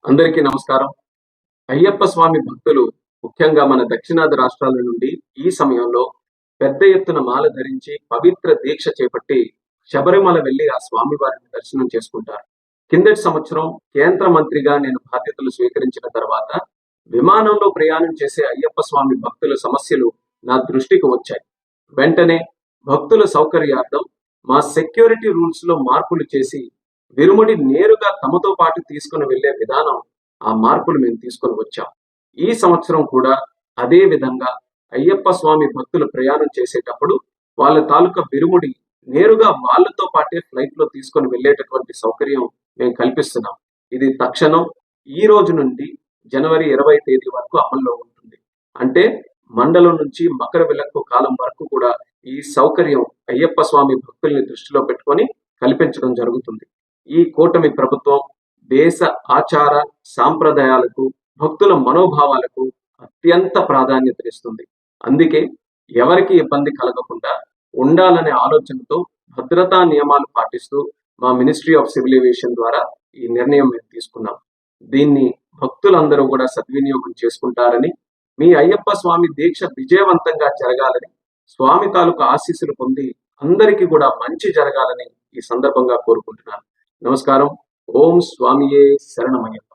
అందరికీ నమస్కారం. అయ్యప్ప స్వామి భక్తులు ముఖ్యంగా మన దక్షిణాది రాష్ట్రాల నుండి ఈ సమయంలో పెద్ద ఎత్తున మాల ధరించి పవిత్ర దీక్ష చేపట్టి శబరిమల వెళ్లి ఆ స్వామి వారిని దర్శనం చేసుకుంటారు. కిందటి సంవత్సరం కేంద్ర మంత్రిగా నేను బాధ్యతలు స్వీకరించిన తర్వాత విమానంలో ప్రయాణం చేసే అయ్యప్ప స్వామి భక్తుల సమస్యలు నా దృష్టికి వచ్చాయి. వెంటనే భక్తుల సౌకర్యార్థం మా సెక్యూరిటీ రూల్స్ లో మార్పులు చేసి విరుముడి నేరుగా తమతో పాటు తీసుకుని వెళ్లే విధానం, ఆ మార్పులు మేము తీసుకొని వచ్చాం. ఈ సంవత్సరం కూడా అదే విధంగా అయ్యప్ప స్వామి భక్తులు ప్రయాణం చేసేటప్పుడు వాళ్ళ తాలూకా విరుముడి నేరుగా వాళ్ళతో పాటే ఫ్లైట్ లో తీసుకొని వెళ్లేటటువంటి సౌకర్యం మేము కల్పిస్తున్నాం. ఇది తక్షణం ఈ రోజు నుండి జనవరి 20 తేదీ వరకు అమల్లో ఉంటుంది. అంటే మండలం నుంచి మకర విలక్కు కాలం వరకు కూడా ఈ సౌకర్యం అయ్యప్ప స్వామి భక్తుల్ని దృష్టిలో పెట్టుకొని కల్పించడం జరుగుతుంది. ఈ కూటమి ప్రభుత్వం దేశ ఆచార సాంప్రదాయాలకు, భక్తుల మనోభావాలకు అత్యంత ప్రాధాన్యతనిస్తుంది. అందుకే ఎవరికి ఇబ్బంది కలగకుండా ఉండాలనే ఆలోచనతో భద్రతా నియమాలు పాటిస్తూ మా మినిస్ట్రీ ఆఫ్ సివిల్ ఏవియేషన్ ద్వారా ఈ నిర్ణయం మేము తీసుకున్నాం. దీన్ని భక్తులందరూ కూడా సద్వినియోగం చేసుకుంటారని, మీ అయ్యప్ప స్వామి దీక్ష విజయవంతంగా జరగాలని, స్వామి తాలూకు ఆశీస్సులు పొంది అందరికీ కూడా మంచి జరగాలని ఈ సందర్భంగా కోరుకుంటున్నాను. నమస్కారం. ఓం స్వామియే శరణమయ్యప్ప.